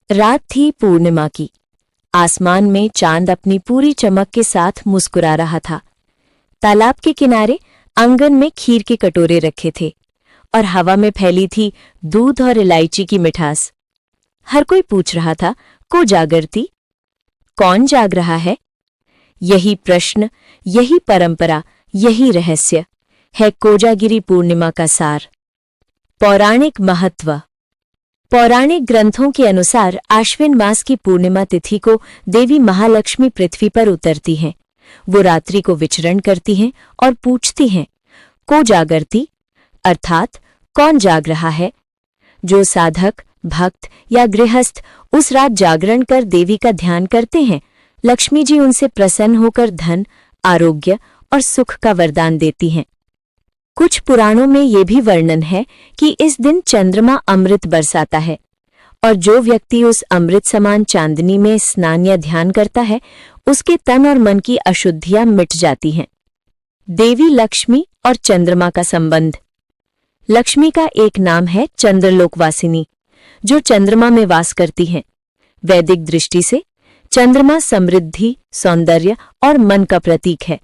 रात थी पूर्णिमा की। आसमान में चांद अपनी पूरी चमक के साथ मुस्कुरा रहा था। तालाब के किनारे आंगन में खीर के कटोरे रखे थे और हवा में फैली थी दूध और इलायची की मिठास। हर कोई पूछ रहा था, को जागरती? कौन जाग रहा है? यही प्रश्न, यही परंपरा, यही रहस्य है कोजागिरी पूर्णिमा का सार। पौराणिक महत्व। पौराणिक ग्रंथों के अनुसार आश्विन मास की पूर्णिमा तिथि को देवी महालक्ष्मी पृथ्वी पर उतरती हैं। वो रात्रि को विचरण करती हैं और पूछती हैं, को जागरती? अर्थात कौन जाग रहा है? जो साधक, भक्त या गृहस्थ उस रात जागरण कर देवी का ध्यान करते हैं, लक्ष्मी जी उनसे प्रसन्न होकर धन, आरोग्य और सुख का वरदान देती हैं। कुछ पुराणों में ये भी वर्णन है कि इस दिन चंद्रमा अमृत बरसाता है और जो व्यक्ति उस अमृत समान चांदनी में स्नान या ध्यान करता है, उसके तन और मन की अशुद्धियां मिट जाती हैं। देवी लक्ष्मी और चंद्रमा का संबंध। लक्ष्मी का एक नाम है चंद्रलोकवासिनी, जो चंद्रमा में वास करती हैं। वैदिक दृष्टि से चंद्रमा समृद्धि, सौंदर्य और मन का प्रतीक है।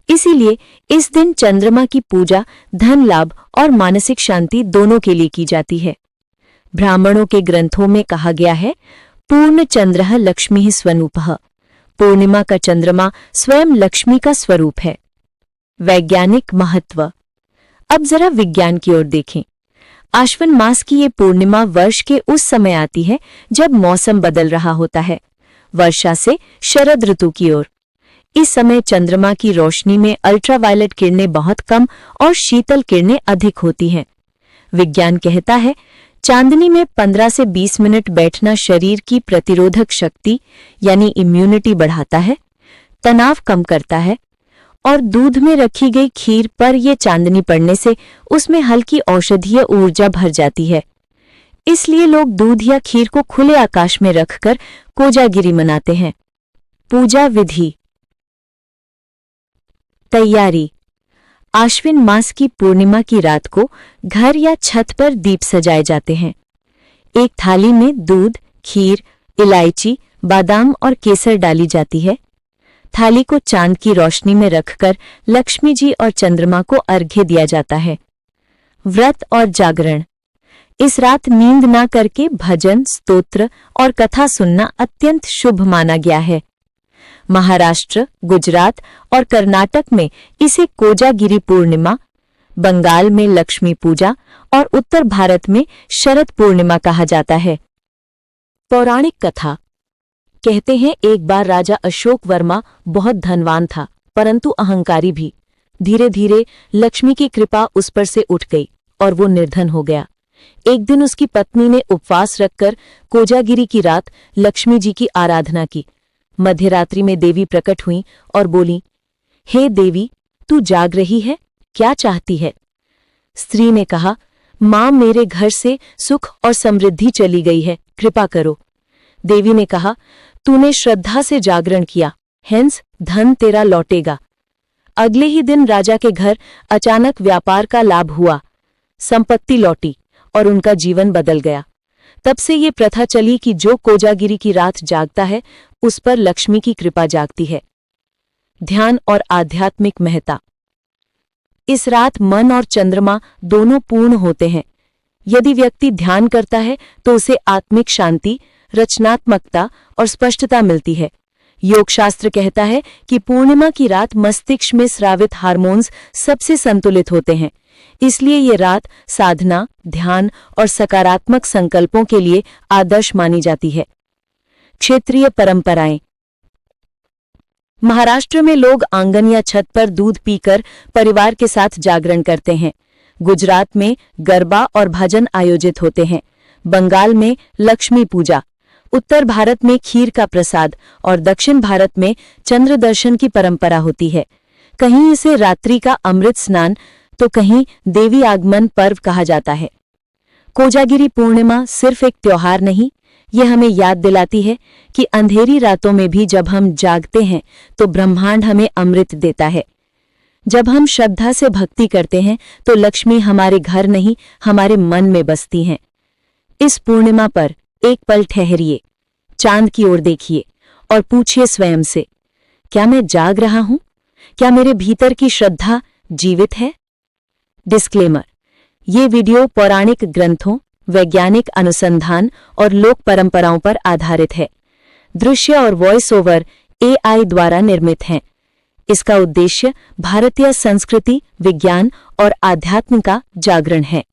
इसीलिए इस दिन चंद्रमा की पूजा धन लाभ और मानसिक शांति दोनों के लिए की जाती है। ब्राह्मणों के ग्रंथों में कहा गया है, पूर्ण चंद्रः लक्ष्मी स्वरूपः। पूर्णिमा का चंद्रमा स्वयं लक्ष्मी का स्वरूप है। वैज्ञानिक महत्व। अब जरा विज्ञान की ओर देखें। आश्विन मास की ये पूर्णिमा वर्ष के उस समय आती है जब मौसम बदल रहा होता है, वर्षा से शरद ऋतु की ओर। इस समय चंद्रमा की रोशनी में अल्ट्रावायलेट किरणें बहुत कम और शीतल किरणें अधिक होती हैं। विज्ञान कहता है, चांदनी में 15 से 20 मिनट बैठना शरीर की प्रतिरोधक शक्ति यानी इम्यूनिटी बढ़ाता है, तनाव कम करता है और दूध में रखी गई खीर पर यह चांदनी पड़ने से उसमें हल्की औषधीय ऊर्जा भर जाती है। इसलिए लोग दूध या खीर को खुले आकाश में रखकर कोजागिरी मनाते हैं। पूजा विधि। तैयारी। आश्विन मास की पूर्णिमा की रात को घर या छत पर दीप सजाए जाते हैं। एक थाली में दूध, खीर, इलायची, बादाम और केसर डाली जाती है। थाली को चांद की रोशनी में रखकर लक्ष्मी जी और चंद्रमा को अर्घ्य दिया जाता है। व्रत और जागरण। इस रात नींद ना करके भजन, स्तोत्र और कथा सुनना अत्यंत शुभ माना गया है। महाराष्ट्र, गुजरात और कर्नाटक में इसे कोजागिरी पूर्णिमा, बंगाल में लक्ष्मी पूजा और उत्तर भारत में शरद पूर्णिमा कहा जाता है। पौराणिक कथा। कहते हैं, एक बार राजा अशोक वर्मा बहुत धनवान था, परंतु अहंकारी भी। धीरे धीरे लक्ष्मी की कृपा उस पर से उठ गई और वो निर्धन हो गया। एक दिन उसकी पत्नी ने उपवास रखकर कोजागिरी की रात लक्ष्मी जी की आराधना की। मध्यरात्रि में देवी प्रकट हुई और बोली, हे देवी, तू जाग रही है, क्या चाहती है? स्त्री ने कहा, मां, मेरे घर से सुख और समृद्धि चली गई है, कृपा करो। देवी ने कहा, तूने श्रद्धा से जागरण किया, हेंस धन तेरा लौटेगा। अगले ही दिन राजा के घर अचानक व्यापार का लाभ हुआ, संपत्ति लौटी और उनका जीवन बदल गया। तब से ये प्रथा चली कि जो कोजागिरी की रात जागता है, उस पर लक्ष्मी की कृपा जागती है। ध्यान और आध्यात्मिक महत्ता। इस रात मन और चंद्रमा दोनों पूर्ण होते हैं। यदि व्यक्ति ध्यान करता है तो उसे आत्मिक शांति, रचनात्मकता और स्पष्टता मिलती है। योगशास्त्र कहता है कि पूर्णिमा की रात मस्तिष्क में स्रावित हार्मोन्स सबसे संतुलित होते हैं। इसलिए ये रात साधना, ध्यान और सकारात्मक संकल्पों के लिए आदर्श मानी जाती है। क्षेत्रीय परंपराएं। महाराष्ट्र में लोग आंगन या छत पर दूध पीकर परिवार के साथ जागरण करते हैं। गुजरात में गरबा और भजन आयोजित होते हैं। बंगाल में लक्ष्मी पूजा, उत्तर भारत में खीर का प्रसाद और दक्षिण भारत में चंद्र दर्शन की परंपरा होती है। कहीं इसे रात्रि का अमृत स्नान तो कहीं देवी आगमन पर्व कहा जाता है। कोजागिरी पूर्णिमा सिर्फ एक त्योहार नहीं, ये हमें याद दिलाती है कि अंधेरी रातों में भी जब हम जागते हैं तो ब्रह्मांड हमें अमृत देता है। जब हम श्रद्धा से भक्ति करते हैं तो लक्ष्मी हमारे घर नहीं, हमारे मन में बसती हैं। इस पूर्णिमा पर एक पल ठहरिए, चांद की ओर देखिए और पूछिए स्वयं से, क्या मैं जाग रहा हूं? क्या मेरे भीतर की श्रद्धा जीवित है? डिस्क्लेमर: ये वीडियो पौराणिक ग्रंथों, वैज्ञानिक अनुसंधान और लोक परंपराओं पर आधारित है। दृश्य और वॉइस ओवर AI द्वारा निर्मित हैं। इसका उद्देश्य भारतीय संस्कृति, विज्ञान और आध्यात्म का जागरण है।